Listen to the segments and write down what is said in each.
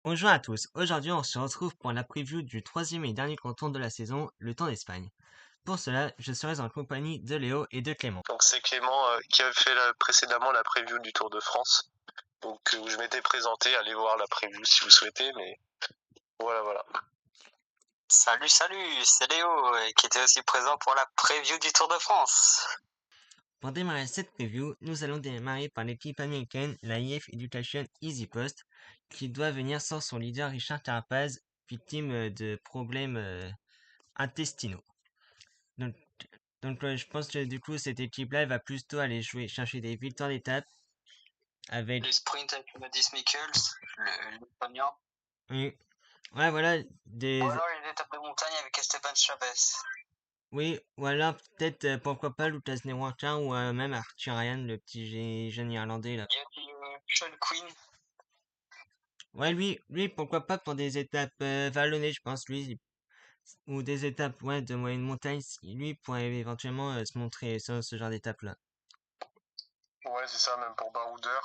Bonjour à tous, aujourd'hui on se retrouve pour la preview du troisième et dernier grand tour de la saison, le Tour d'Espagne. Pour cela, je serai en compagnie de Léo et de Clément. Donc c'est Clément qui avait fait précédemment la preview du Tour de France. Donc où je m'étais présenté, allez voir la preview si vous souhaitez, mais voilà. Salut, c'est Léo qui était aussi présent pour la preview du Tour de France. Pour démarrer cette preview, nous allons démarrer par l'équipe américaine, la IF Education Easy Post, qui doit venir sans son leader Richard Carapaz, victime de problèmes intestinaux. Donc, je pense que du coup cette équipe-là elle va plutôt aller chercher des victoires d'étape avec Le sprint avec Mads Mikkels, l'Espagnol. Oui. Ouais, voilà, des... Ou alors une étape de montagne avec Esteban Chavez. Oui, ou alors peut-être, pourquoi pas Lucas Newmartin ou même Arthur Ryan, le petit jeune irlandais là. Il y a aussi Sean Quinn. Ouais, lui, pourquoi pas pour des étapes vallonnées, je pense, lui, ou des étapes ouais, de moyenne montagne, lui pourrait éventuellement se montrer sur ce genre d'étape-là. Ouais, c'est ça, même pour Barouder.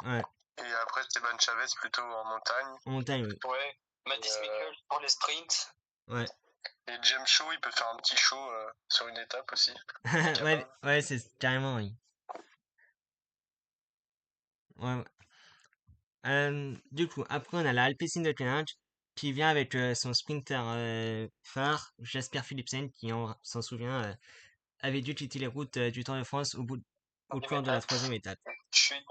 Ouais, Et après Esteban Chavez plutôt en montagne. en montagne, oui. Ouais, Mads Mikkels pour les sprints. Ouais. Et James Shaw, il peut faire un petit show sur une étape aussi. Ouais, c'est carrément, oui. Ouais. Du coup, après, on a la Alpecin de Challenge qui vient avec son sprinter phare, Jasper Philipsen, qui, on s'en souvient, avait dû quitter les routes du Tour de France au cours de la troisième étape. Chute.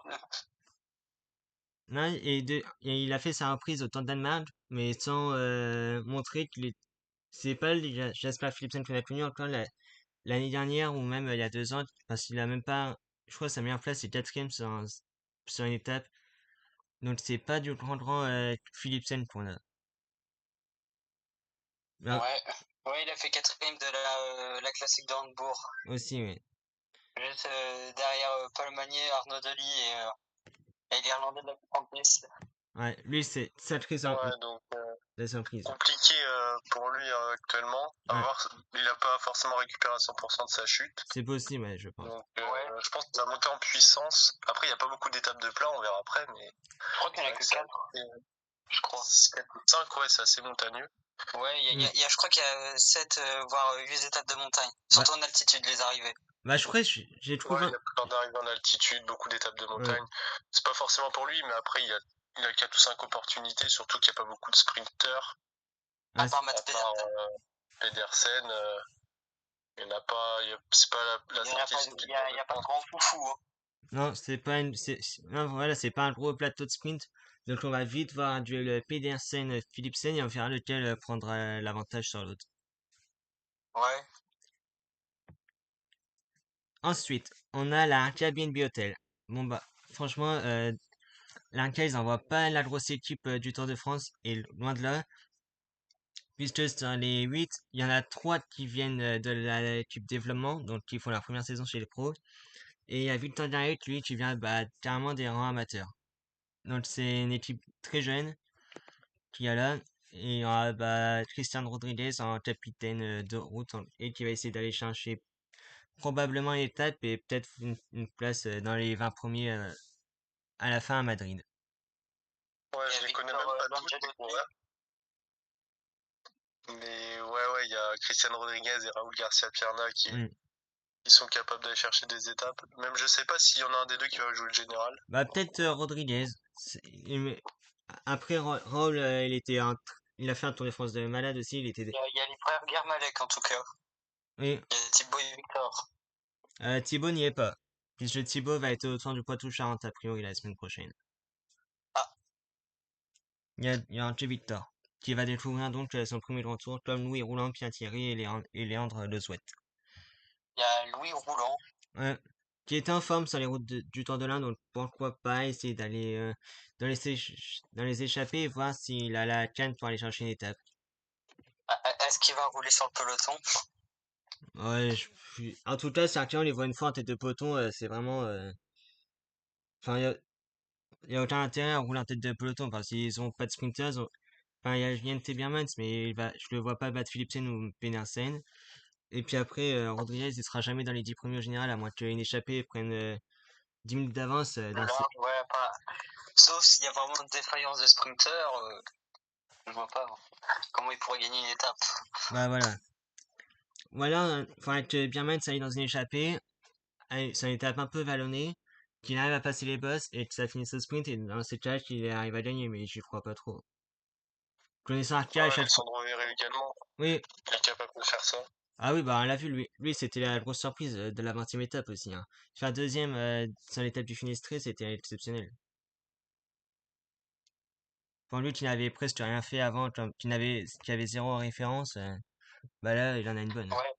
Non, et il a fait sa reprise au Tour de Danemark, mais sans montrer qu'il est. C'est pas Jasper Philipsen qu'on a connu encore l'année dernière ou même il y a 2 ans, parce qu'il a même pas. Je crois que sa meilleure place c'est quatrième sur une étape. Donc c'est pas du grand Philipsen qu'on a. Ah, Ouais, il a fait quatrième de la classique de Hambourg. aussi, oui. Juste derrière Paul Magnier, Arnaud Delis et l'Irlandais de la Campis. Ouais, lui c'est sacré Ouais, donc la surprise. compliqué pour lui actuellement. Ouais, Il a pas forcément récupéré à 100% de sa chute. c'est possible, ouais, je pense. Donc je pense qu'il va monter en puissance. Après, il n'y a pas beaucoup d'étapes de plat, on verra après, mais Je crois qu'il n'y en a que 4, je crois. 5, ouais, c'est assez montagneux. Ouais, Mm. je crois qu'il y a 7, voire 8 étapes de montagne. Bah, Surtout en altitude, les arrivées. bah, je crois que j'ai Ouais, trouvé. il a plein d'arrivées en altitude, beaucoup d'étapes de Ouais. montagne. C'est pas forcément pour lui, mais après, il a 4 ou 5 opportunités, surtout qu'il n'y a pas beaucoup de sprinteurs. Ah, À part À Mats part Pedersen. Pedersen, il n'y en a pas, c'est pas la Il n'y a, sortie typique y a pas de grand foufou. Hein. non, c'est pas une. Non, voilà, c'est pas un gros plateau de sprint. Donc on va vite voir un duel Pedersen-Philipsen et on verra lequel prendra l'avantage sur l'autre. Ouais. Ensuite, on a la Airbnb Hotel. Bon bah, franchement, l'Arca, ils envoient pas la grosse équipe du Tour de France, et loin de là, puisque sur les 8, il y en a 3 qui viennent de l'équipe développement, donc qui font leur première saison chez les pros, et il y a Victor Derek, lui, qui vient bah, carrément des rangs amateurs. Donc c'est une équipe très jeune qui est là, et il y aura bah, Christian Rodriguez en capitaine de route, et qui va essayer d'aller chercher probablement une étape et peut-être une place dans les 20 premiers à la fin à Madrid. Ouais, je les connais même pas tous, les coureurs. Mais ouais, il y a Christian Rodriguez et Raúl Garcia Pierna Mm. qui sont capables d'aller chercher des étapes. Même je sais pas s'il y en a un des deux qui va jouer le général. Bah peut-être Rodriguez. Après Raoul, il a fait un Tour de France de malade aussi. Il y a les frères Guermalek en tout cas. Oui, Il y a Thibaut et Victor. Thibaut n'y est pas. Puisque Thibaut va être au Tour du Poitou-Charentes a priori la semaine prochaine. Ah, Il y a un Victor qui va découvrir donc son premier grand tour comme Louis Rouland, Pierre Thierry et Léandre Le Souhaite. il y a Louis Roulant. Ouais. Qui était en forme sur les routes du Tour de l'Inde, donc pourquoi pas essayer d'aller dans les échappées et voir s'il a la canne pour aller chercher une étape. Est-ce qu'il va rouler sur le peloton? Ouais, en tout cas, si on les voit une fois en tête de peloton, c'est vraiment. Enfin, y a aucun intérêt à rouler en tête de peloton. Enfin, s'ils ont pas de sprinters, enfin, il y a Jens Tebermans, mais je le vois pas battre Philipsen ou Pedersen. Et puis après, Rodriguez, il sera jamais dans les 10 premiers au général, à moins qu'une échappée prenne. 10 minutes d'avance Le dans large, ouais, pas. Sauf s'il y a vraiment une défaillance des sprinters, je vois pas comment il pourrait gagner une étape. Bah voilà. Ou alors, faudrait que Birman s'aille dans une échappée, c'est une étape un peu vallonnée, qu'il arrive à passer les boss et que ça finisse au sprint et dans ces cas qu'il arrive à gagner, mais j'y crois pas trop. Connaissant Arca, à Ouais, chaque fois. Alessandro Véré également. Oui, Il est capable de faire ça. ah oui, bah on l'a vu, lui c'était la grosse surprise de la 20e étape aussi, hein. Faire deuxième sur l'étape du Finistré, c'était exceptionnel. Pour lui qui n'avait presque rien fait avant, qui avait zéro référence, bah là il en a une bonne. Ouais.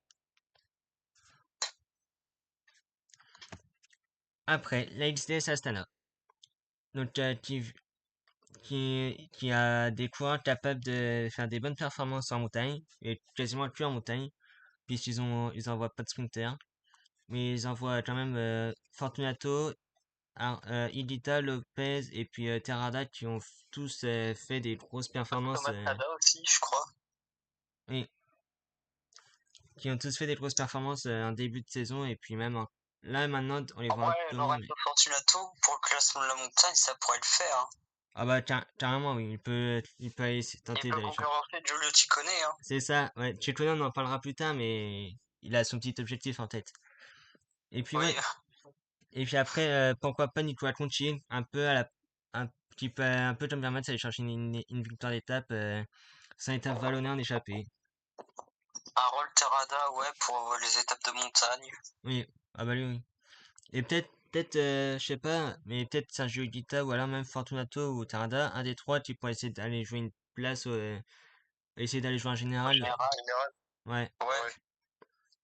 Après, la XDS Astana. Donc qui a des coureurs capables de faire des bonnes performances en montagne, et quasiment que en montagne, ils envoient pas de sprinter, mais ils envoient quand même Fortunato, Higuita, Lopez et puis Terrada qui ont tous fait des grosses performances. Thomas Tada aussi, je crois. Oui, qui ont tous fait des grosses performances en début de saison et puis même là maintenant on les voit un Ouais, peu moins. Mais... Lorenzo Fortunato, pour le classement de la montagne, ça pourrait le faire. Hein. Ah bah carrément oui, il peut Il tenter peut d'aller chercher. concurrencer Giulio Ciccone. Hein. C'est ça, ouais. Ciccone, on en parlera plus tard, mais il a son petit objectif en tête. Et puis Oui. ouais, et puis après, pourquoi pas Nicolas Conchi, un peu un petit peu, un peu comme Vermaet, aller chercher une victoire d'étape, sans étape vallonnée en échappée. Harold Terrada, ouais, pour les étapes de montagne. Oui, ah bah lui, oui. Et peut-être, je sais pas, mais peut-être Sergio Higuita ou alors même Fortunato ou Tarada, un des trois qui pourrait essayer d'aller jouer une place, essayer d'aller jouer en En général. général. Général, Ouais, Ouais, ouais.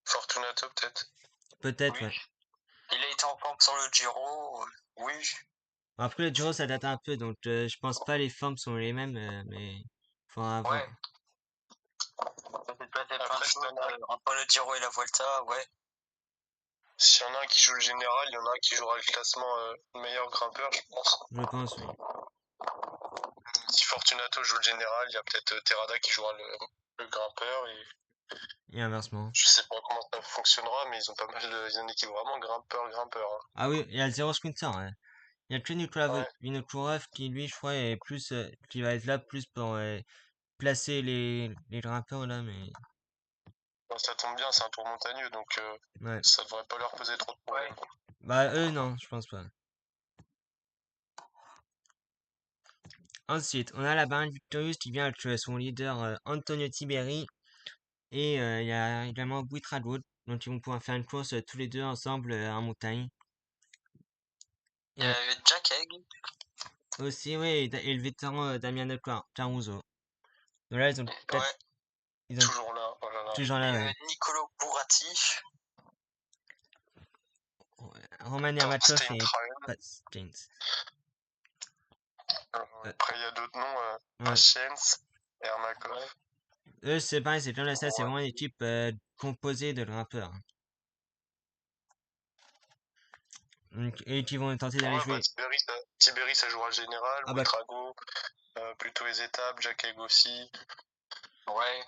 Fortunato peut-être. peut-être, oui. ouais. Il a été en forme sur le Giro. Oui. Bon, après, le Giro, ça date un peu, donc je pense pas les formes sont les mêmes, mais faudra Ouais. voir. Ça s'est passé plein de Après, choses entre le Giro et la Vuelta, ouais. s'il y en a un qui joue le général, il y en a un qui jouera le classement meilleur grimpeur, je pense. Je pense, oui. Si Fortunato joue le général, il y a peut-être Terrada qui jouera le grimpeur. Et Et inversement. je sais pas comment ça fonctionnera, mais ils ont pas mal ils ont une équipe vraiment grimpeur. Hein. Ah oui, il y a le zéro sprinter, hein. Il y a que Nicolas Ouais. Vinokourov qui, lui, je crois, est plus, qui va être là plus pour placer les grimpeurs, là, mais Bon, ça tombe bien, c'est un tour montagneux, donc ouais. ça devrait pas leur poser trop de problèmes. Bah, eux, non, je pense pas. Ensuite, on a la Bahrain Victorious qui vient avec son leader Antonio Tiberi. Et il y a également Buitrago, donc ils vont pouvoir faire une course tous les deux ensemble en montagne. Il y avait Jack Egg. Aussi, oui, et le vétéran Damien Caruso. Donc là, Ouais. ils ont Toujours là, oh là là. toujours Il y là, avait Nicolo Burati. Roman Thorstein Ermatov et Trajan. Pat James. Euh, Après, il y a d'autres noms, ouais. Patience, Ermakov. Eux, c'est pareil, c'est comme ça, c'est Ouais. vraiment une équipe composée de grimpeurs. Donc, et qui vont tenter d'aller Ouais, bah, jouer. Tiberi, ça jouera le général, Ah bah, Buitrago, plutôt les étapes, Jack Egg aussi. Ouais.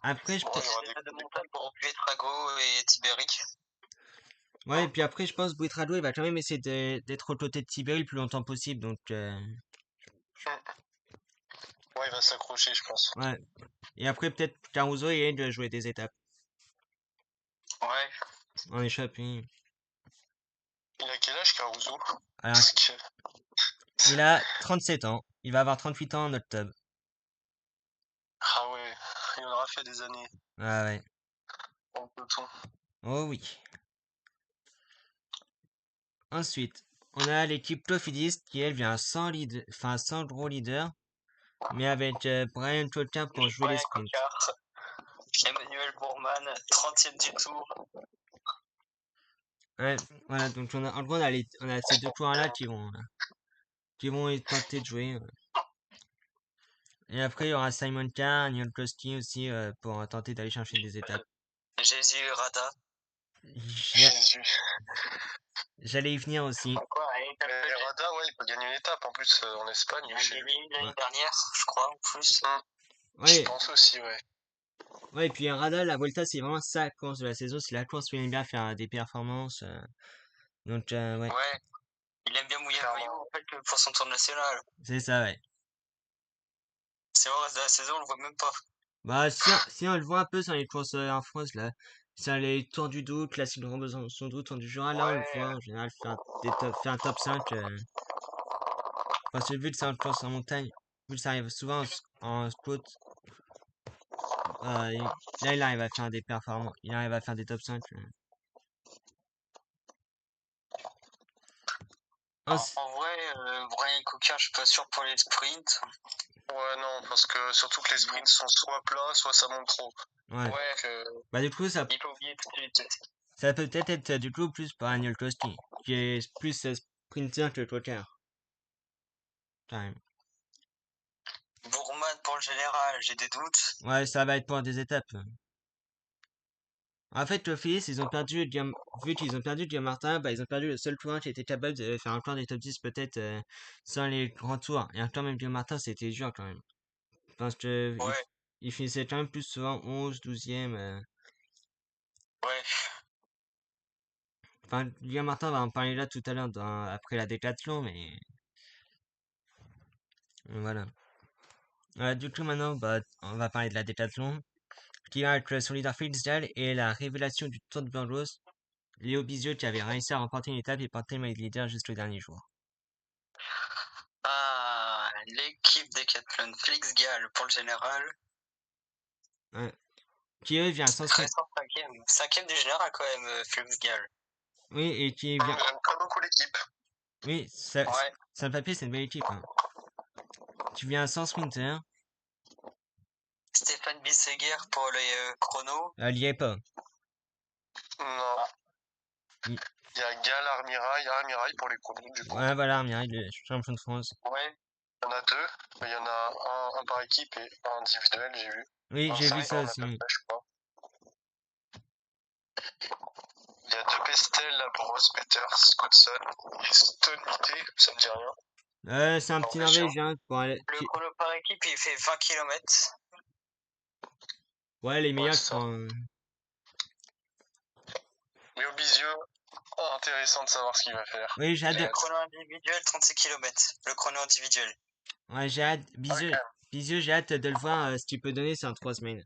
après, je Bon, pense. il y aura C'était de montagne pour Pietrago et Tiberi. Ouais, et puis après, je pense Buitrago, il va quand même essayer d'être aux côtés de Tiberi le plus longtemps possible. Donc, Ouais, il va s'accrocher, je pense. ouais. Et après, peut-être Caruso et de jouer des étapes. Ouais. En échappée. Il a quel âge, Caruso? Alors, Parce que... il a 37 ans. Il va avoir 38 ans en octobre. Ah ouais, il en aura fait des années Ah ouais. en peloton. Oh oui. Ensuite, on a l'équipe Cofidis qui elle vient sans leader, enfin sans gros leader, mais avec Brian Coquin pour jouer les Brian sprints. Cocard. Emmanuel Bourman, 30e du tour. Ouais, voilà, donc en gros on a ces deux coureurs-là qui vont tenter de jouer. Et après il y aura Simon Carr, Niall Koski aussi pour tenter d'aller chercher des étapes. Jésus Rada. J'a- Jésus. J'allais y venir aussi. Mais Rada, ouais, il peut gagner une étape en plus en Espagne. Il a Chez lui. gagné une l'année Ouais. dernière, je crois, en plus. Je Ouais, pense aussi, ouais. ouais, et puis Rada, la Volta, c'est vraiment sa course de la saison. C'est la course où il aime bien faire des performances. Donc, ouais. Ouais. Il aime bien mouiller le Clairement. maillot en fait pour son tour national. C'est ça, ouais. C'est vrai, au reste de la saison, on le voit même pas. Bah, si on le voit un peu sur les courses en France, là. Sur les Tours du Doubs, classique de Rambouillet, Tour du Jura, là, on le voit Ouais, en général faire un top 5. Parce que vu que c'est une course en montagne, vu que ça arrive souvent en spot, là, il arrive à faire des performances, il arrive à faire des top 5. en vrai, Brian Coquin, je suis pas sûr pour les sprints. Ouais, non, parce que surtout que les sprints sont soit plats, soit ça monte trop. Ouais. Ouais, Donc, Bah, du coup, ça, il faut oublier tout de suite. ça peut peut-être être, du coup, plus par Daniel Koski, qui est plus sprinter que cocker. Quand même. Bourman pour le général, j'ai des doutes. Ouais, ça va être pour des étapes. En fait, Office, vu qu'ils ont perdu Guillaume Martin, bah, ils ont perdu le seul coureur qui était capable de faire encore des top 10 peut-être sans les grands tours. Et encore même Guillaume Martin, c'était dur quand même. Parce que Ouais, il finissait quand même plus souvent 11, 12e. ouais. Enfin, Guillaume Martin va en parler là tout à l'heure après la décathlon, mais voilà. Du coup, maintenant, bah, on va parler de la décathlon, qui va être son leader Félix Gall et la révélation du Tour de Burgos, Léo Bizio qui avait réussi à remporter une étape et porter le maillot de leader jusqu'au dernier jour. Ah, l'équipe Decathlon, Félix Gall pour le général. Ouais. Qui eux vient sans sprint. Récent cinquième. Cinquième du général quand même, Félix Gall. Oui, et qui vient. j'aime pas beaucoup l'équipe. Oui, Ouais. sur le papier, c'est une belle équipe. Hein. Qui vient sans sprinter. Stéphane Bisseguer pour les chronos. Il y est pas. Non. Il- Il y a Gal Armirail pour les chronos, du coup. Ouais, voilà, Mireille, le champion de France. Ouais. Il y en a deux, mais il y en a un par équipe et un individuel, j'ai vu. Oui, j'ai vu Un ça en aussi. appel je crois. Il y a deux Pestel là pour Ross Peters, Godson et StoneIté, ça me dit rien. C'est un petit Norvégien. Norvégien. Le chrono par équipe, il fait 20 km. Ouais, les meilleurs c'est ça. font. Mais au Bisio, intéressant de savoir ce qu'il va faire. Oui, j'ai hâte Le chrono individuel, 36 km. Le chrono individuel. Ouais, j'ai hâte. Ouais, Bisous, j'ai hâte de le voir ce qu'il peut donner sur 3 semaines.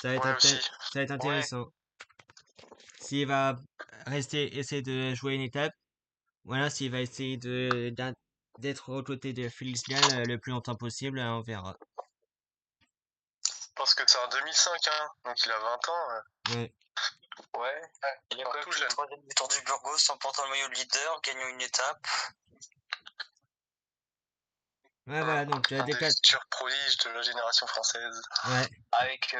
Ça va être, ouais aussi. ça va être intéressant. S'il va essayer de jouer une étape, voilà, s'il va essayer d'être aux côtés de Félix Gall le plus longtemps possible, on verra. Parce que c'est en 2005, hein, donc il a 20 ans. Ouais. Ouais. Il a pas quand même tout fait jeune. le troisième du Tour du Burgos en portant le maillot de leader, gagnant une étape. Ouais, voilà, donc Un des futurs prodiges de la génération française. Ouais. Avec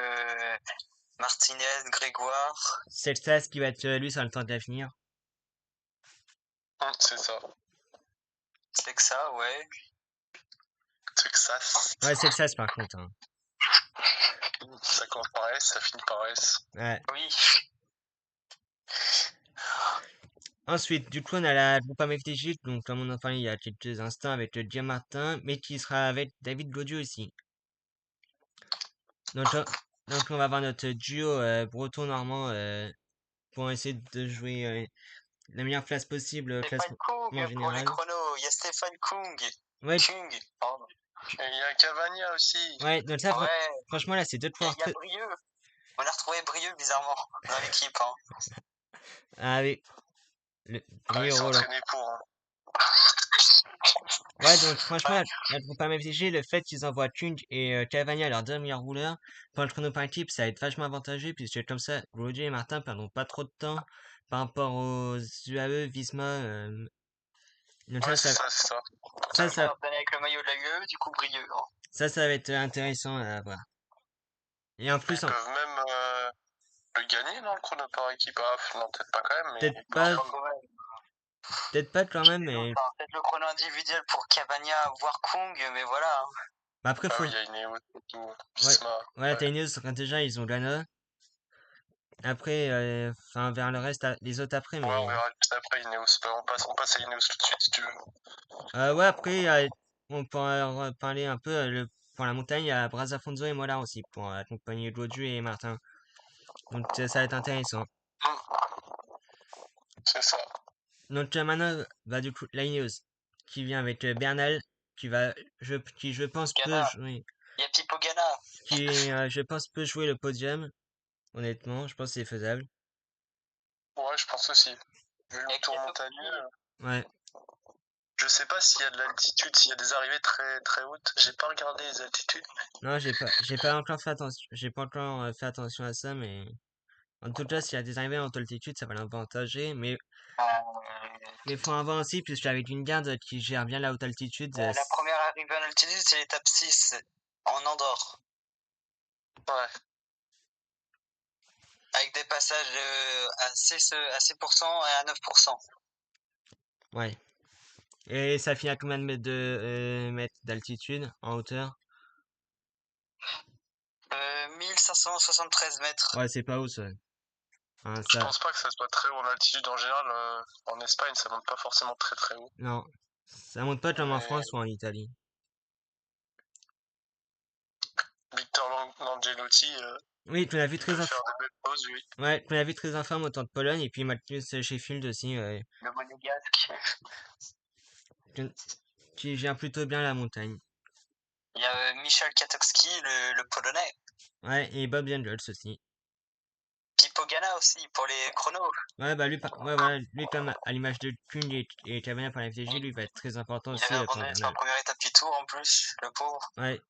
Martinez, Grégoire. C'est le SAS qui va être lui sur le temps d'avenir. C'est ça. C'est que ça, ouais. C'est que ça. Ouais, c'est le SAS par contre. Hein. Ça commence par S, ça finit par S. Ouais. Oui. Ensuite, du coup, on a la Groupama FDJ, donc comme on en parlait il y a quelques instants avec Guillaume Martin, mais qui sera avec David Gaudieu aussi. Donc on va avoir notre duo breton-normand pour essayer de jouer la meilleure place possible au Stéphane classement Kung pour les général. chronos. Il y a Stéphane Kung. Ouais, Kung. Pardon. Et il y a Cavagna aussi. ouais, donc là, Ouais. franchement, là, c'est deux Il coureurs y a très. Brieux. On a retrouvé Brieux bizarrement dans l'équipe. Hein. Ah oui, le Il s'est Rio Roland. entraîné pour. Hein. Ouais, donc franchement, la Groupama FDJ, le fait qu'ils envoient Kung et Cavagna, leurs deux meilleurs rouleurs, pour le chrono par équipe, ça va être vachement avantageux, puisque comme ça, Gaudieu et Martin perdront pas trop de temps par rapport aux UAE, Visma. Donc Ouais, c'est ça, c'est ça. ça, Avec le maillot de la UE, du coup Brieux. Hein. ça va être intéressant à voir. Et en plus, Ils peuvent même le gagner dans le chrono par équipe. Ah, non, peut-être pas quand même, mais. peut-être pas, peut-être pas quand même, mais Enfin, peut-être le chrono individuel pour Cavagna, voire Kung, mais voilà. Hein. bah après, Ah faut. oui, il y a Ineos et tout. Ouais, Visma. ouais, t'as une news quand déjà ils ont Ghana. Après, enfin, vers le reste, les autres après, Ouais, on mais. verra juste après Ineos. On passe à Ineos tout de suite si tu veux. Ouais, après, on pourra en reparler un peu. Pour la montagne, il y a Brazafonso et Mola aussi, pour accompagner Gaudu et Martin. Donc, ça va être intéressant. C'est ça. Donc maintenant va du coup Laineos qui vient avec Bernal qui je pense peut Ghana. jouer Il y a Pipo Ghana. qui je pense peut jouer le podium. Honnêtement, je pense que c'est faisable. Ouais, je pense aussi. Vu le Avec tour les montagneux, Ouais. je sais pas s'il y a de l'altitude, s'il y a des arrivées très très hautes. J'ai pas regardé les altitudes. Non, j'ai pas encore fait attention, j'ai pas encore fait attention à ça, mais en tout cas, s'il y a des arrivées en haute altitude, ça va l'avantager, mais faut avoir aussi, puisque avec une garde qui gère bien la haute altitude, La première arrivée en altitude, c'est l'étape 6, en Andorre. Ouais. Avec des passages à 6% et à 9%. ouais. Et ça finit à combien de mètres d'altitude en hauteur? 1573 mètres. Ouais, c'est pas haut ça. Hein, Je ça, pense pas que ça soit très haut en altitude en général. En Espagne, ça monte pas forcément très très haut. non, ça monte pas comme en Mais France ou en Italie. Victor Langelotti Oui, tu l'as vu très peut faire de belles choses, oui. ouais, tu l'as vu très en forme au Tour de Pologne et puis Magnus Sheffield aussi, Le monégasque. qui qui gère plutôt bien la montagne. Il y a Michel Katowski, le polonais. Ouais, et Bob Jungels aussi. Pipo Ghana aussi, pour les chronos. Ouais, bah lui, ouais, voilà, lui comme à l'image de Kuhn et Cabanel pour la FDJ, lui va être très important Il avait aussi pour abandonné sur la Bernal. première étape du tour en plus, le pauvre. Ouais,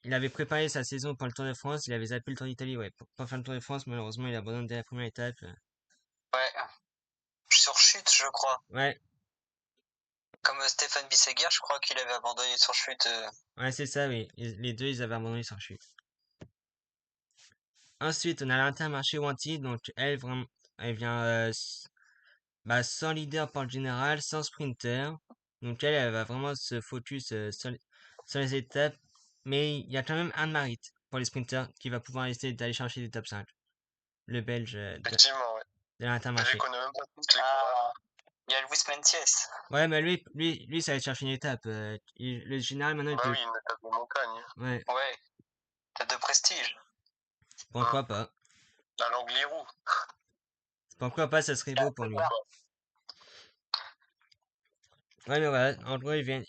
il avait préparé sa saison pour le Tour de France, il avait zappé le Tour d'Italie, ouais, pour faire le Tour de France, malheureusement, il abandonne dès la première étape. Ouais. Sur chute, je crois. Ouais, Comme Stéphane Bisseguer, je crois qu'il avait abandonné sur chute. ouais, c'est ça, oui. Les deux, ils avaient abandonné sans chute. Ensuite, on a l'Intermarché Wanty, donc elle, vraiment, elle vient bah, sans leader pour le général, sans sprinter. Donc elle va vraiment se focus sur les étapes. Mais il y a quand même Anne Marit pour les sprinters qui va pouvoir essayer d'aller chercher les top 5. Le belge Effectivement, ouais. de Mais je les l'Intermarché. connais même pas tous les coureurs. Il y a Luis Mentiès. Ouais, mais lui, ça va être chercher une étape. Le général, maintenant, il Bah peut. oui, une étape de montagne. Ouais, Ouais, tête de prestige. pourquoi pas. À l'Angliru. Pourquoi pas, ça serait beau pour lui. Ouais, mais voilà, en gros, ouais.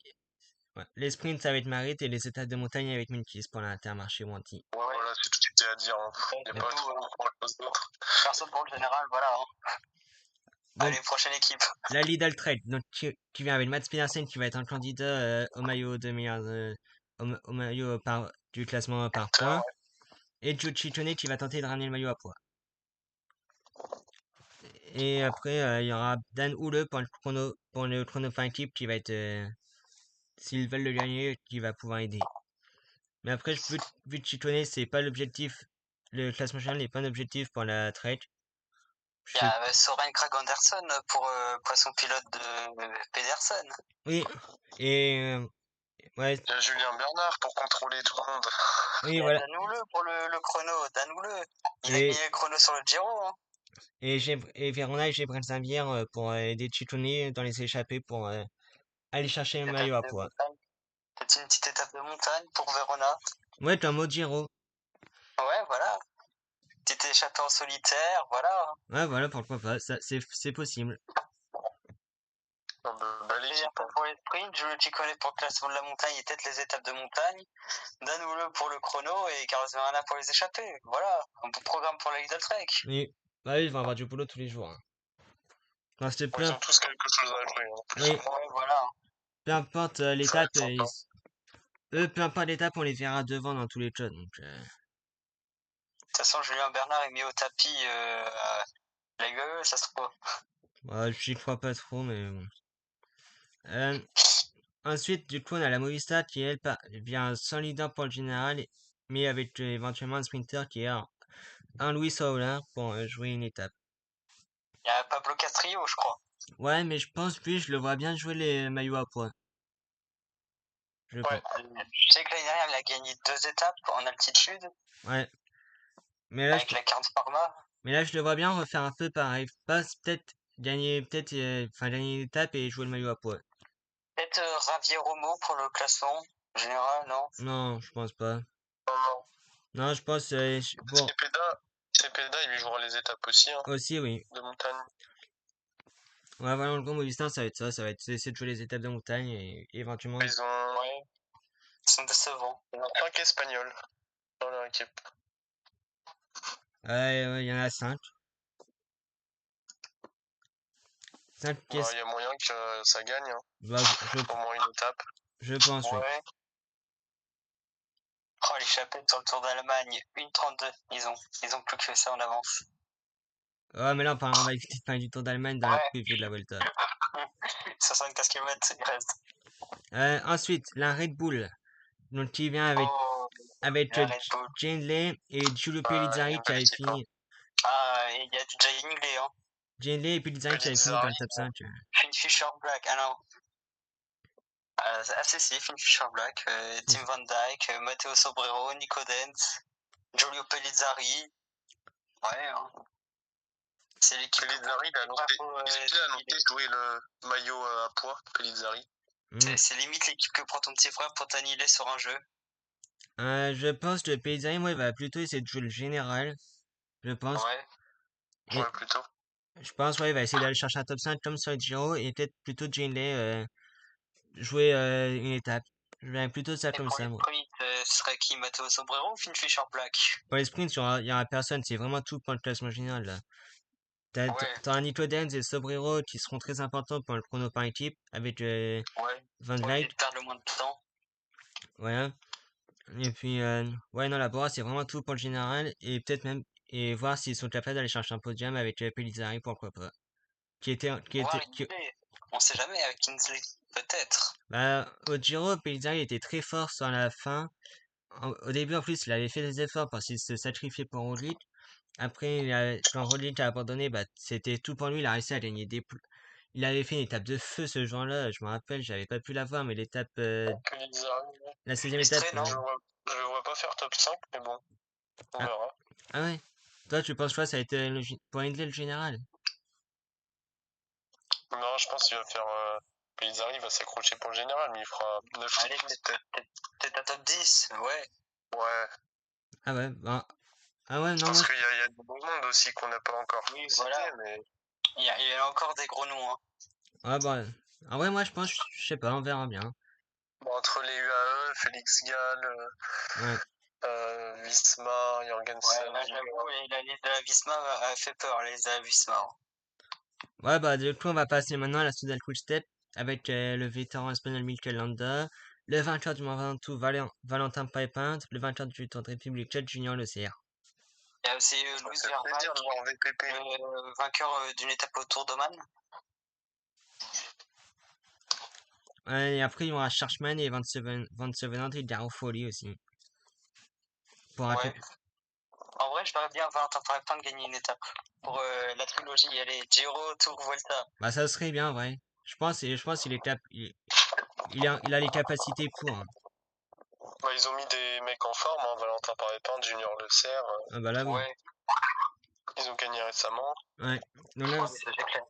Les sprints, ça va être Marit et les étapes de montagne avec Munkis pour l'Intermarché Wanty. Ouais, voilà, c'est tout ce qu'il y a à dire. Hein. Il n'y a pas trop chose d'autre. Personne pour le général, voilà. Hein. Bon, Allez, prochaine équipe. la Lidl Trek, donc qui vient avec Mats Pedersen qui va être un candidat au maillot de meilleur au maillot du classement par points. Et Joe Ciccone qui va tenter de ramener le maillot à poids. Et après, il y aura Dan Houle pour le chrono fin équipe qui va être, s'ils veulent le gagner, qui va pouvoir aider. Mais après, vu que Ciccone, c'est pas l'objectif, le classement général n'est pas un objectif pour la Trek. Il y a Soren Kragh Andersen pour poisson pilote de Pedersen. Oui, et ouais. Il y a Julien Bernard pour contrôler tout le monde. Oui, Il y a voilà. Dan Houle pour le chrono. Dan Houle, il a Et, gagné le chrono sur le Giro. Hein. et Verona et Gebrel Zambier pour aider Ciccone dans les échappées pour aller chercher le maillot à poids. Peut-être une petite étape de montagne pour Verona. Ouais, comme au Giro. Ouais, voilà. Petite échappée en solitaire, voilà. Ouais, voilà, pourquoi pas. C'est possible. Pour les sprints, Jules Ciccone pour le classement de la montagne et peut-être les étapes de montagne. Dan Houle pour le chrono et Carlos Verona pour les échappées. Voilà, un bon programme pour la Lidl Trek. Oui, bah, ils vont avoir du boulot tous les jours. Hein. Enfin, Ils ont tous quelque chose à jouer. Hein. Oui. Ouais, voilà. Peu importe l'étape, peu importe l'étape, on les verra devant dans tous les shots. Donc, De toute façon, Julien Bernard est mis au tapis la UAE, ça se trouve. bah, j'y crois pas trop, mais bon. Ensuite, du coup, on a la Movistar qui, elle, vient sans leader pour le général, mais avec éventuellement un sprinter qui est un Luis Auler pour jouer une étape. Il y a Pablo Castrillo, je crois. Ouais, mais je pense, lui, je le vois bien jouer les maillots à poids. Je pense. Je sais que l'année dernière, il a gagné 2 étapes en altitude. Ouais. Mais là, avec la carte Pharma. Mais là, je le vois bien refaire un peu pareil. Pas peut-être gagner, gagner une étape et jouer le maillot à poids. Peut-être Javier Romo pour le classement général, non? Non, je pense pas. Non. Non, je pense. Bon. Cepeda, il jouera les étapes aussi, hein, Aussi, oui. de montagne. Ouais, voilà, le gros Movistar, ça va être ça. Ça va être essayer de jouer les étapes de montagne et éventuellement. Ils ont, Ouais. Ils sont décevants. ils ont 5 Espagnols dans leur équipe. Ouais, il y en a 5. 5 Il y a moyen que ça gagne, hein, Bah, au moins une étape. je pense, oui. Ouais. Oh, l'échappée sur le Tour d'Allemagne, 1,32. Ils ont plus que ça en avance. Ouais, mais là, on va éviter de parler du Tour d'Allemagne dans la Ouais. preview de la Vuelta. 75 km, il reste. Ensuite, la Red Bull. Donc, qui vient avec, Oh, avec la Red Bull. Jane Lay et Giulio Pellizzari une qui avait belle équipe, fini. Ah, et il y a du Jay Hindley, hein. Jane Lay et Pellizzari qui avait fini dans le top 5. Finn Fisher Black, ah non. Si, Finn Fisher Black, Tim Van Dyke, Matteo Sobrero, Nico Dens, Giulio Pellizzari. Ouais, hein. C'est l'équipe. Pellizzari, il a annoncé de jouer le maillot à poids, Pellizzari. C'est limite l'équipe que prend ton petit frère pour t'annihiler sur un jeu. Je pense que Pellizzari, moi, il va plutôt essayer de jouer le général. Je pense. Ouais. Ouais, plutôt. Je pense, ouais, il va essayer d'aller chercher un top 5 comme sur le Giro et peut-être plutôt Jane Lay jouer une étape. Je verrais plutôt ça Et comme pour ça, les moi. sprints, ce serait qui, Matteo Sobrero ou Finn Fisher Black? Pour les sprints, il y aura personne. C'est vraiment tout pour le classement général, là. Ouais, T'auras Nico Dens et Sobrero qui seront très importants pour le chrono par équipe avec ouais. Van Pour éviter Vleut. de perdre le moins de temps. Voilà. Et puis, ouais, non, la Bora, c'est vraiment tout pour le général. Et peut-être même, et voir s'ils sont capables d'aller chercher un podium avec Pellizzari, pourquoi pas. Voir Hindley. On sait jamais avec Kingsley. Peut-être. Bah, au Giro, Pellizzari était très fort sur la fin. Au début, en plus, il avait fait des efforts parce qu'il se sacrifiait pour Roglic. Après, quand Roglic a abandonné, bah, c'était tout pour lui. Il a réussi à gagner il avait fait une étape de feu ce jour-là. Je me rappelle, j'avais pas pu la voir, mais l'étape, Pellizzari, la 16e étape. Distrait, non? je le vois pas faire top 5, mais bon, on Ah, verra. ah ouais. Toi, tu penses quoi, ça a été pour Hindley le général? Non, je pense qu'il va faire. Pellizzari va s'accrocher pour le général, mais il fera 9 Allez, peut-être un top 10, ouais. Ouais. Ah ouais, bah, ah ouais, non, Parce moi, qu'il y a du bon monde aussi qu'on n'a pas encore Oui, cité, voilà. mais. Il y a encore des gros noms, hein. ah bah, ah ouais, moi, je pense, je sais pas, on verra bien. Bon, entre les UAE, Félix Gall, Ouais. Visma, Jorgensen. Ouais, là, j'avoue, et la liste de la Visma a fait peur, les de la Visma. Ouais, bah, du coup, on va passer maintenant à la Soudal Quick Step avec le vétéran espagnol Mikel Landa, le vainqueur du Mont Ventoux Valentin Pépin, le vainqueur du Tour de République Chad Junior Le CR. Il y a aussi Louis Vervaek, vainqueur d'une étape au Tour d'Oman. Ouais, et après, il y aura Schachmann et Van Sevenant et Garofoli aussi. Ouais. En vrai, je verrais bien Valentin Pépin de gagner une étape. Pour la trilogie, allez, Giro, Tour, Vuelta. Bah, ça serait bien, ouais. Je pense qu'il est il a les capacités pour. Hein. Bah, ils ont mis des mecs en forme, hein, Valentin Pépin, Junior Le Serre. Ah bah là, oui. Ouais. Ils ont gagné récemment. Ouais. Donc là, Ouais, mais ça, c'est clair.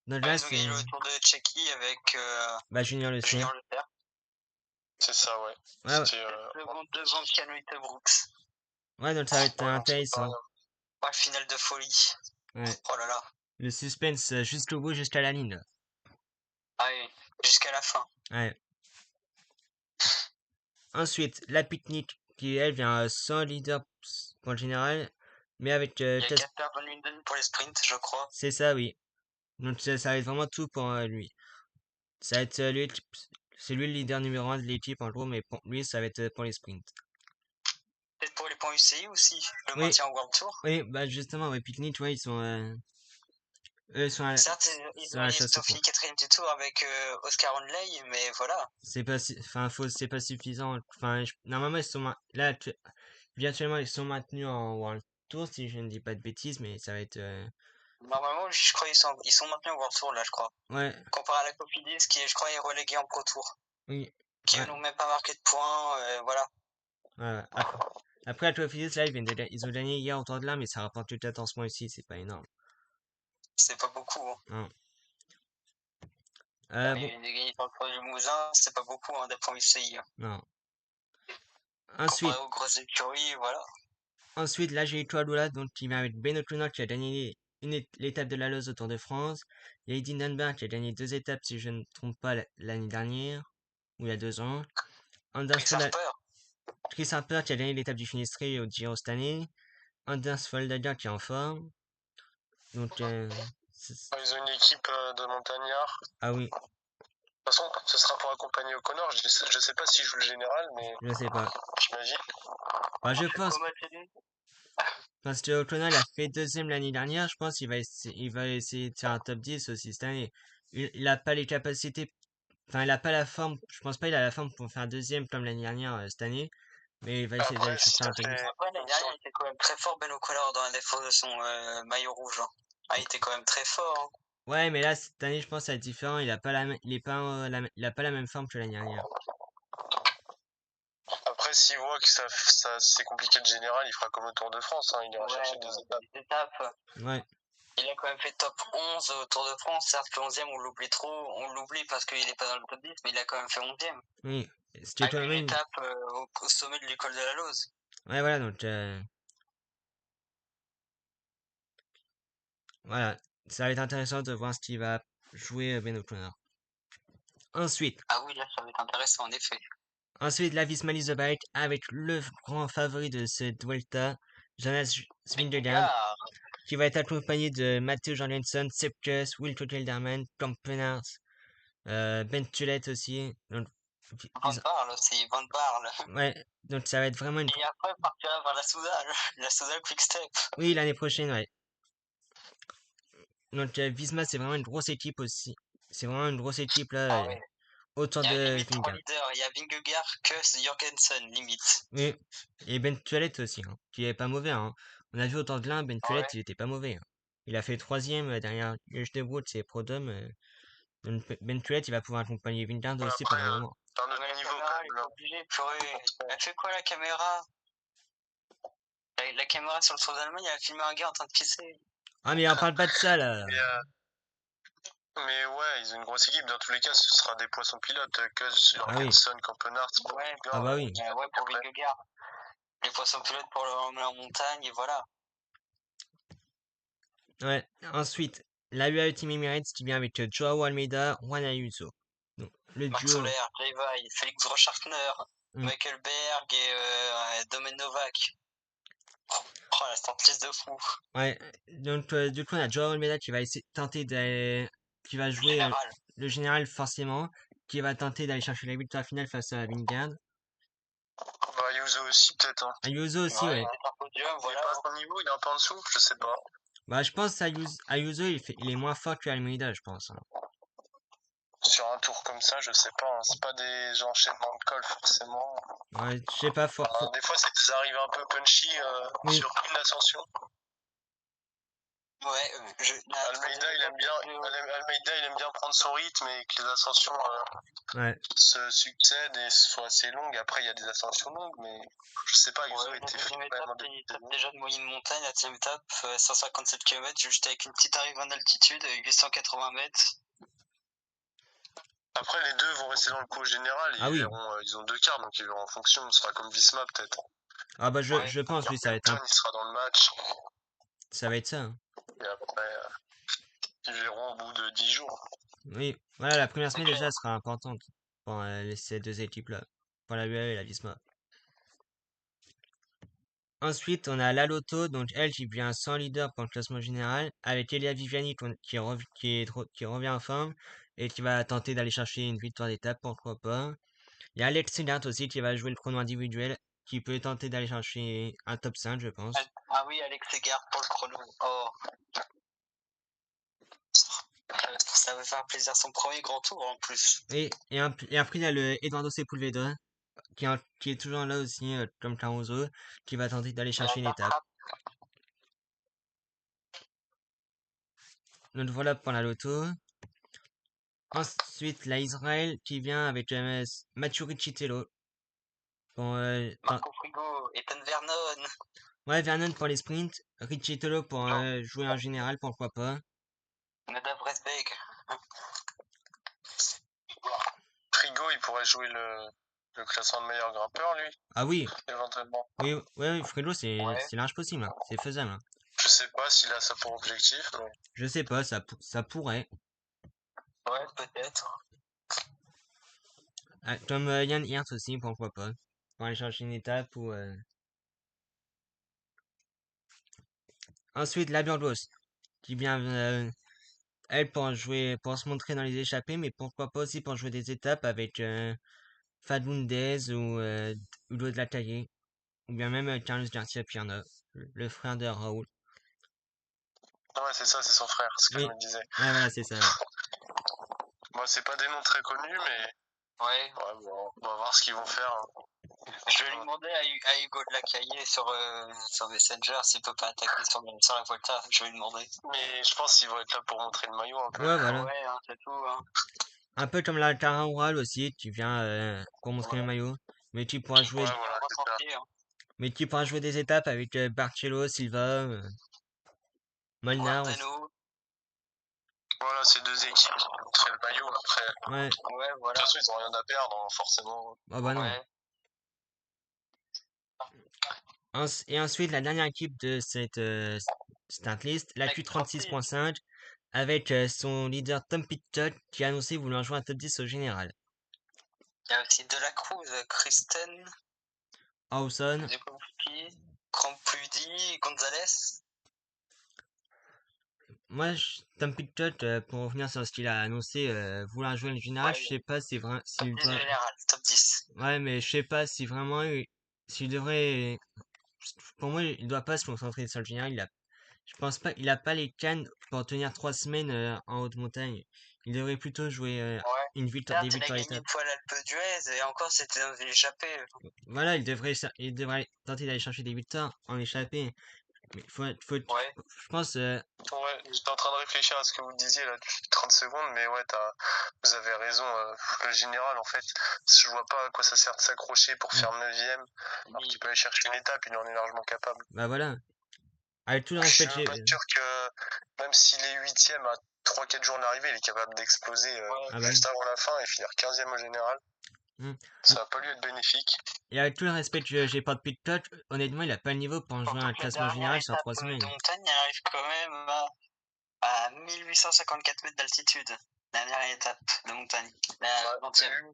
donc Ouais, là ils ont gagné le Tour de Tchéquie avec bah, Junior Le Junior CR. Le Serre. C'est ça, ouais. Ouais, C'était, Devant Canoë Brooks. ouais, donc ça va être ouais, intéressant. Ouais, finale de folie. Ouais. Oh là là. Le suspense jusqu'au bout, jusqu'à la ligne. Là. Ah oui, jusqu'à la fin. Ouais. Ensuite, la pique-nique, qui elle vient sans leader pour le général, mais avec Il y a Casper Van Linden pour les sprints, je crois. c'est ça, oui. Donc ça va être vraiment tout pour lui. Ça va être lui, c'est lui le leader numéro 1 de l'équipe en gros, mais pour lui, ça va être pour les sprints. Peut-être pour les points UCI aussi, le Oui, maintien au World Tour. oui, bah justement, ouais, pique-nique, tu vois, eux, ils sont à, Certes, ils sont ont à la ils chasse au ont point. fini 4ème du tour avec Oscar Onley, mais voilà. C'est pas, enfin, c'est pas suffisant. Enfin, normalement, là, virtuellement, ils sont maintenus en World Tour, si je ne dis pas de bêtises, mais ça va être, Normalement, je crois ils sont maintenus au World Tour, là, je crois. ouais, Comparé à la Cofidis, qui, je crois, est relégué en Pro Tour. oui, Qui, ouais, eux, n'ont même pas marqué de points, voilà. ouais. Après, la Tour Physique, là, ils ont gagné hier autour de là, mais ça rapporte que 14 points ici, c'est pas énorme. C'est pas beaucoup, hein. Non. Bon, Et gagner sur le Tour du Mouzin, c'est pas beaucoup, hein, des points UCI. Hein. non. Comparé Ensuite, aux grosses écuries, voilà. Ensuite, là, j'ai Toadula, donc qui vient avec Ben O'Connor qui a gagné l'étape de la Loze au Tour de France. Il y a Eddie Dunbar qui a gagné 2 étapes, si je ne me trompe pas, l'année dernière, ou il y a 2 ans. Anders Chris Harper. Chris Harper qui a gagné l'étape du Finistère au Giro cette année. Anders Foldager qui est en forme. Donc, Ils ont une équipe de montagnards. ah oui, De toute façon, ce sera pour accompagner O'Connor. Je sais pas s'il joue le général, mais je sais pas. j'imagine. Bah, je pense, parce que O'Connor a fait 2e l'année dernière, je pense qu'il il va essayer de faire un top 10 aussi cette année. Il a pas les capacités, enfin, il a pas la forme, je pense pas il a la forme pour faire 2e comme l'année dernière cette année, mais il va essayer d'aller Après, si chercher un ça top 10. fait. Ouais, l'année dernière, il était quand même très fort, Ben O'Connor, dans la défense de son maillot rouge. Hein. Ah, il était quand même très fort. Hein. Ouais, mais là, cette année, je pense que ça va être différent. Il a pas il est pas, il a pas la même forme que l'année dernière. Après, s'il voit que c'est compliqué de général, il fera comme au Tour de France. Hein. Il ira chercher des étapes. Des étapes. Ouais, Il a quand même fait top 11 au Tour de France. Certes, le 11e, on l'oublie trop. On l'oublie parce qu'il n'est pas dans le top 10, mais il a quand même fait 11e. oui. Ce qui est Avec quand une même. étape au sommet du col de la Lose. Ouais, voilà, donc, voilà. Ça va être intéressant de voir ce qu'il va jouer Ben O'Connor. Ensuite, Ah oui, là, ça va être intéressant, en effet. la Visma Lease the Bike avec le grand favori de cette Vuelta, Jonas Vingegaard, qui va être accompagné de Matteo Jorgensen, Sepkus, Wilco Kelderman, Kampenarts, Ben Tullet aussi. Donc, Van Barle aussi, Van Barle. ouais, donc ça va être vraiment une. Et après, il partira vers la Soudal. La Soudal Quick Step. Oui, l'année prochaine, ouais. Donc Visma, c'est vraiment une grosse équipe aussi. C'est vraiment une grosse équipe là, Ah ouais. autour Il y a de limite 3 Vingegaard. leaders. Il y a Vingegaard, Kuss, Jorgensen, limite. Oui, et Ben Tullet aussi, hein, qui est pas mauvais. Hein. On a vu autour de l'un, Ben Tullet, Ouais. il était pas mauvais. Hein. Il a fait 3e derrière Huge de Wood, c'est Prodome. Donc Ben Tullet, il va pouvoir accompagner Vingegaard aussi Après, pendant un moment. c'est un autre Mais la niveau caméra, quand elle même. est obligée, purée. Elle fait quoi la caméra? La caméra sur le tour d'Allemagne, elle a filmé un gars en train de pisser. Ah, mais on parle pas de ça là. Mais ouais, ils ont une grosse équipe. Dans tous les cas, ce sera des poissons pilotes. Kuss, Ah oui. Jorgensen, Kampenarts. Ouais, Ah bah oui. ouais, pour Vingegaard. Les poissons pilotes pour l'emmener en montagne, et voilà. Ouais. Ensuite, la UAE Team Emirates qui vient avec Joao Almeida, Juan Ayuso. Donc, le Max duo. Soler, Jay Vai, Félix Rochardner, Michael Berg et Domen Novak. Oh, la sortie de fou. Ouais, donc du coup on a Joao Almeida qui va essayer tenter qui va jouer Général. le général forcément, qui va tenter d'aller chercher la victoire finale face à Vingegaard. Bah, Ayuso aussi, peut-être. Hein. Ayuso aussi, ouais. Un podium, Il voilà. est pas à son niveau, il est un peu en dessous, je sais pas. Bah je pense Ayuso il est moins fort que Almeida, je pense. Hein. Sur un tour comme ça, je sais pas. Hein. C'est pas des enchaînements de col forcément. Ouais, je sais pas, Des fois, ça arrive un peu punchy Oui. sur une ascension. Ouais, Almeida, il aime bien prendre son rythme et que les ascensions Ouais. se succèdent et soient assez longues. Après, il y a des ascensions longues, mais je sais pas, Ayuso la était deuxième fait quand étape, même c'est déjà de moyenne montagne. La deuxième étape, 157 km, juste avec une petite arrivée en altitude, 880 mètres. Après, les deux vont rester dans le coup général. Ah oui. Ils ont 2 quarts, donc ils verront en fonction. Ce sera comme Visma, peut-être. Ah bah je pense, oui, ça va être il sera dans le match. ça va être ça. Hein. Et après, ils verront au bout de 10 jours. Oui, voilà, la première semaine déjà sera importante pour ces deux équipes-là, pour la UAE et la Visma. Ensuite, on a la Lotto, donc elle qui vient sans leader pour le classement général, avec Elia Viviani qui revient en forme et qui va tenter d'aller chercher une victoire d'étape, pourquoi pas. Il y a Alex Sigart aussi qui va jouer le chrono individuel, qui peut tenter d'aller chercher un top 5, je pense. Ah oui, Alex Segard pour le chrono. Oh. Ça va faire plaisir, son premier grand tour en plus. Et après, il y a le Eduardo Sepulveda, qui est toujours là aussi, comme Caruso, qui va tenter d'aller chercher une étape. Donc voilà pour la Lotto. Ensuite, la Israël qui vient avec Mathieu Riccitello. Marco Frigo, Ethan Vernon. Ouais, Vernon pour les sprints, Riccitello pour jouer en général, pourquoi pas. Nadav Resbeck. Frigo, il pourrait jouer le Le classement de meilleur grimpeur, lui, Ah oui, éventuellement. oui, oui, Fredo, Ouais. c'est large possible, hein. C'est faisable, hein. Je sais pas s'il a ça pour objectif, mais Je sais pas, ça pourrait. Ouais, peut-être. Ah, comme Yann Hirt aussi, pourquoi pas. Pour aller chercher une étape ou... Ensuite, la Burgos, qui vient, elle, pour jouer, pour se montrer dans les échappées, mais pourquoi pas aussi pour jouer des étapes avec Fagundes ou Udo de la Taillée, ou bien même Carlos Garcia Pierna, le frère de Raoul. ouais, c'est ça, c'est son frère, ce que je Oui, me disais. ouais, voilà, c'est ça, ouais. Moi, c'est pas des noms très connus, mais Ouais. ouais, bon, on va voir ce qu'ils vont faire, hein. Je vais lui demander à Hugo de la Caillé sur Messenger s'il peut pas attaquer sur la Volta. Je vais lui demander. Mais je pense qu'ils vont être là pour montrer le maillot un peu. Ouais, voilà. Ouais, hein, c'est tout. Hein. Un peu comme la Tara Oral aussi, qui vient pour montrer le maillot. Mais tu pourras jouer, Ouais, voilà, c'est ça. Hein. mais tu pourras jouer des étapes avec Barcelo, Silva, Molnar aussi. Guardano. Voilà, ces deux équipes qui vont montrer le maillot. Après, Ouais, Ouais, de voilà. toute façon, ils ont rien à perdre, hein, forcément. ah bah non. Ouais. Et ensuite, la dernière équipe de cette start list, la La Q36.5, avec son leader Tom Pitcock qui a annoncé vouloir jouer un top 10 au général. Il y a aussi De La Cruz, Kristen, Hawson, Zukowski, Crampudi, Gonzalez. moi, Tom Pitcock, pour revenir sur ce qu'il a annoncé, vouloir jouer le général, Ouais. je sais pas si vraiment, Top 10 général, top 10. ouais, mais je sais pas si vraiment, s'il devrait, pour moi, il doit pas se concentrer sur le général. Je pense pas, il a pas les cannes pour tenir 3 semaines en haute montagne. Il devrait plutôt jouer Ouais. des Certes, il a victoires gagné d'étape. une fois l'Alpe d'Huez et encore c'était dans une échappée. Voilà, il devrait tenter d'aller chercher des victoires en échappée. Mais Ouais. je pense, Ouais, j'étais en train de réfléchir à ce que vous disiez là depuis 30 secondes, mais ouais, vous avez raison. Le général, en fait, je vois pas à quoi ça sert de s'accrocher pour faire 9ème, alors qu'il peut aller chercher une étape, il en est largement capable. bah voilà. Avec tout le Je respect suis même pas sûr que, même s'il est 8ème à 3-4 jours d'arrivée, il est capable d'exploser Ah bah juste avant la fin et finir 15ème au général. oui. Ça va pas lui être bénéfique. Et avec tout le respect que j'ai pour Pitcock, honnêtement, il a pas le niveau pour jouer un Surtout que la classement dernière général sur étape 3 semaines. de montagne, elle arrive quand même à 1854 mètres d'altitude. Dernière étape de montagne. La 20e.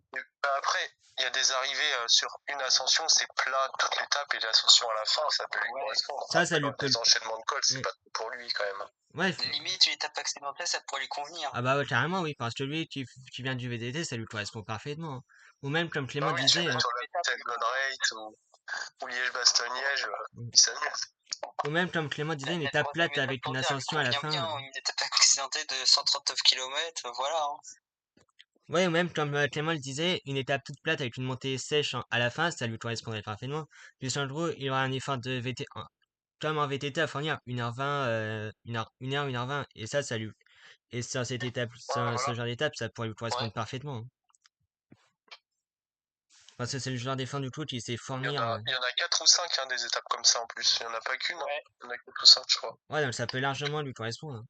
Après, il y a des arrivées sur une ascension, c'est plat toute l'étape et l'ascension à la fin, ça peut lui correspondre. Ça lui peut. Les enchaînements de cols, c'est Oui. pas tout pour lui quand même. Ouais. Limite, une étape accidentelle, ça pourrait lui convenir. Ah bah ouais, carrément, oui, parce que lui qui vient du VTT, ça lui correspond parfaitement, hein. Ou même comme Clément Ah oui, tu disait, mets sur la Telgon Race ou Liège-Bastogne-Liège, il s'amuse. ou même comme Clément disait, une étape plate avec une ascension à la fin. Bien, une étape accidentée de 139 km, voilà. Hein. Ouais, ou même comme Clément le disait, une étape toute plate avec une montée sèche à la fin, ça lui correspondrait parfaitement. Puis en gros, il aura un effort de VT, comme en VTT à fournir 1h20, 1h20, et ça lui, et sur cette étape, ce genre d'étape, ça pourrait lui correspondre parfaitement, hein. Parce que c'est le genre d'effort du coup qui sait fournir. Il y en a 4 ou 5 des étapes comme ça en plus. Il y en a pas qu'une, hein. Il y en a 4 ou 5, je crois. Ouais, donc ça peut largement lui correspondre, hein.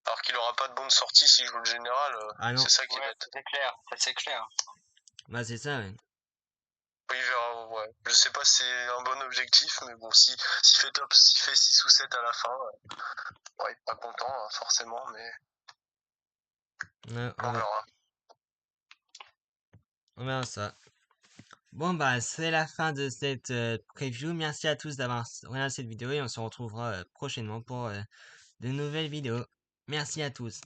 Alors qu'il aura pas de bonne sortie s'il joue le général, Ah non. c'est ça qui va être. C'est clair, c'est clair. Bah c'est ça, ouais. Oui, il verra, ouais. Je sais pas si c'est un bon objectif, mais bon, s'il fait top, s'il fait 6 ou 7 à la fin, ouais, il est pas content, hein, forcément, mais Ouais, on verra. On verra ça. Bon bah c'est la fin de cette preview. Merci à tous d'avoir regardé cette vidéo et on se retrouvera prochainement pour de nouvelles vidéos. Merci à tous.